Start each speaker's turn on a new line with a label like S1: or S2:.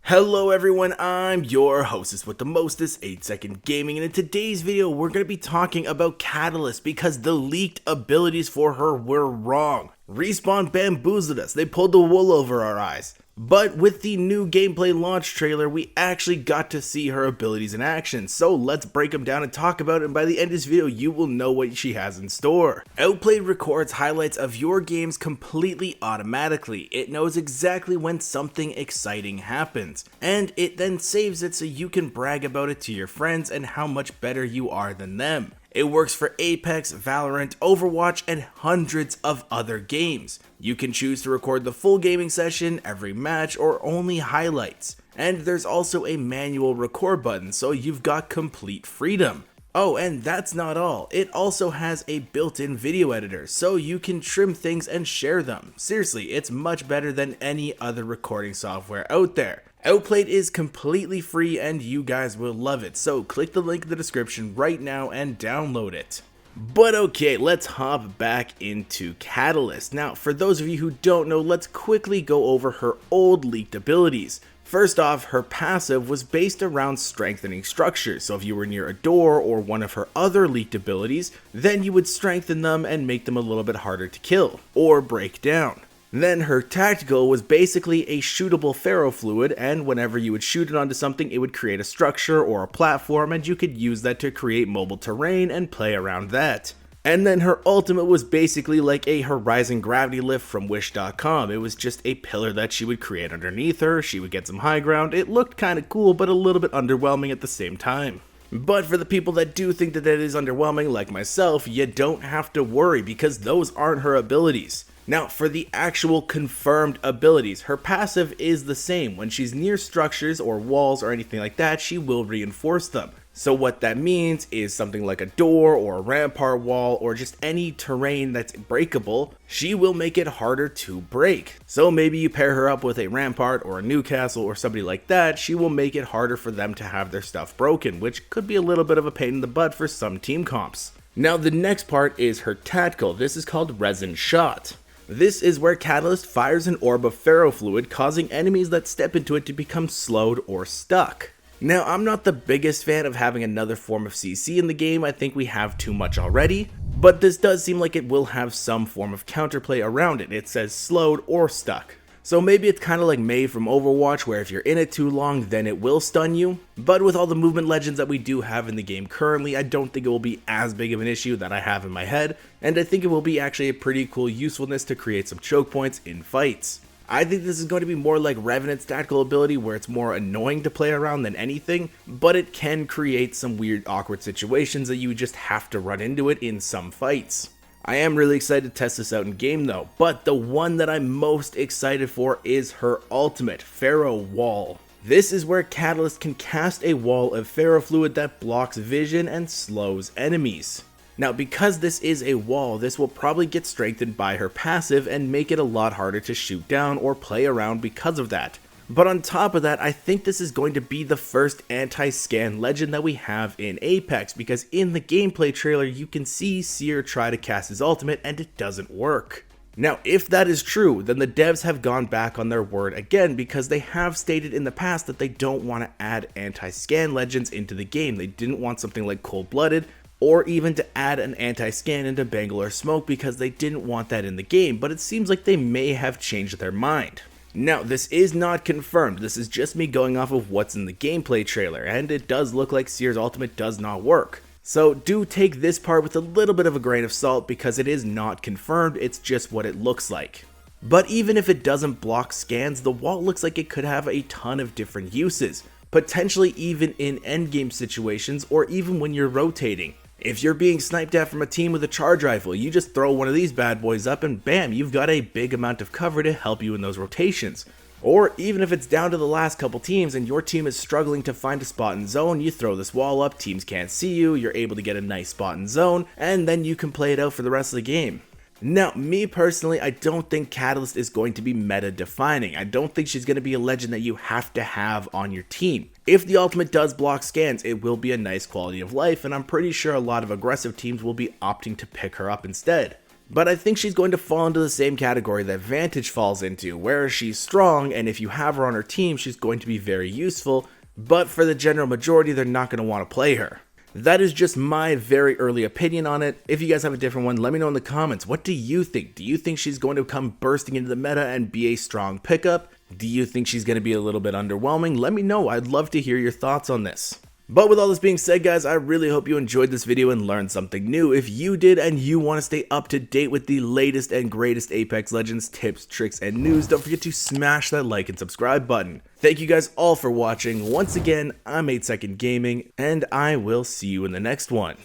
S1: Hello everyone, I'm your hostess with the mostest, 8-second gaming, and in today's video we're going to be talking about Catalyst because the leaked abilities for her were wrong. Respawn bamboozled us, they pulled the wool over our eyes. But with the new gameplay launch trailer, we actually got to see her abilities in action, so let's break them down and talk about it, and by the end of this video you will know what she has in store. Outplayed records highlights of your games completely automatically. It knows exactly when something exciting happens, and it then saves it so you can brag about it to your friends and how much better you are than them. It works for Apex, Valorant, Overwatch, and hundreds of other games. You can choose to record the full gaming session, every match, or only highlights. And there's also a manual record button, so you've got complete freedom. Oh, and that's not all. It also has a built-in video editor, so you can trim things and share them. Seriously, it's much better than any other recording software out there. Outplayed is completely free and you guys will love it, so click the link in the description right now and download it. But okay, let's hop back into Catalyst. Now, for those of you who don't know, let's quickly go over her old leaked abilities. First off, her passive was based around strengthening structures, so if you were near a door or one of her other leaked abilities, then you would strengthen them and make them a little bit harder to kill, or break down. Then her tactical was basically a shootable ferrofluid, and whenever you would shoot it onto something, it would create a structure or a platform, and you could use that to create mobile terrain and play around that. And then her ultimate was basically like a Horizon gravity lift from Wish.com. It was just a pillar that she would create underneath her, she would get some high ground. It looked kinda cool, but a little bit underwhelming at the same time. But for the people that do think that it is underwhelming, like myself, you don't have to worry because those aren't her abilities. Now, for the actual confirmed abilities, her passive is the same. When she's near structures or walls or anything like that, she will reinforce them. So what that means is something like a door or a rampart wall or just any terrain that's breakable, she will make it harder to break. So maybe you pair her up with a rampart or a Newcastle or somebody like that, she will make it harder for them to have their stuff broken, which could be a little bit of a pain in the butt for some team comps. Now the next part is her tactical. This is called Resin Shot. This is where Catalyst fires an orb of ferrofluid, causing enemies that step into it to become slowed or stuck. Now, I'm not the biggest fan of having another form of CC in the game, I think we have too much already, but this does seem like it will have some form of counterplay around it. It says slowed or stuck. So maybe it's kind of like Mei from Overwatch, where if you're in it too long, then it will stun you. But with all the movement legends that we do have in the game currently, I don't think it will be as big of an issue that I have in my head, and I think it will be actually a pretty cool usefulness to create some choke points in fights. I think this is going to be more like Revenant's tactical ability, where it's more annoying to play around than anything, but it can create some weird awkward situations that you just have to run into it in some fights. I am really excited to test this out in game though, but the one that I'm most excited for is her ultimate, Ferro Wall. This is where Catalyst can cast a wall of ferrofluid that blocks vision and slows enemies. Now because this is a wall, this will probably get strengthened by her passive and make it a lot harder to shoot down or play around because of that. But on top of that, I think this is going to be the first anti-scan legend that we have in Apex, because in the gameplay trailer you can see Seer try to cast his ultimate and it doesn't work. Now if that is true, then the devs have gone back on their word again, because they have stated in the past that they don't want to add anti-scan legends into the game. They didn't want something like Cold-Blooded, or even to add an anti-scan into Bangalore Smoke, because they didn't want that in the game, but it seems like they may have changed their mind. Now, this is not confirmed, this is just me going off of what's in the gameplay trailer, and it does look like Seer's ultimate does not work. So do take this part with a little bit of a grain of salt, because it is not confirmed, it's just what it looks like. But even if it doesn't block scans, the wall looks like it could have a ton of different uses, potentially even in endgame situations or even when you're rotating. If you're being sniped at from a team with a charge rifle, you just throw one of these bad boys up and bam, you've got a big amount of cover to help you in those rotations. Or even if it's down to the last couple teams and your team is struggling to find a spot in zone, you throw this wall up, teams can't see you, you're able to get a nice spot in zone, and then you can play it out for the rest of the game. Now, me personally, I don't think Catalyst is going to be meta defining. I don't think she's going to be a legend that you have to have on your team. If the ultimate does block scans, it will be a nice quality of life, and I'm pretty sure a lot of aggressive teams will be opting to pick her up instead. But I think she's going to fall into the same category that Vantage falls into, where she's strong, and if you have her on her team, she's going to be very useful, but for the general majority, they're not going to want to play her. That is just my very early opinion on it. If you guys have a different one, let me know in the comments. What do you think? Do you think she's going to come bursting into the meta and be a strong pickup? Do you think she's going to be a little bit underwhelming? Let me know. I'd love to hear your thoughts on this. But with all this being said, guys, I really hope you enjoyed this video and learned something new. If you did and you want to stay up to date with the latest and greatest Apex Legends tips, tricks, and news, don't forget to smash that like and subscribe button. Thank you guys all for watching. Once again, I'm 8 Second Gaming, and I will see you in the next one.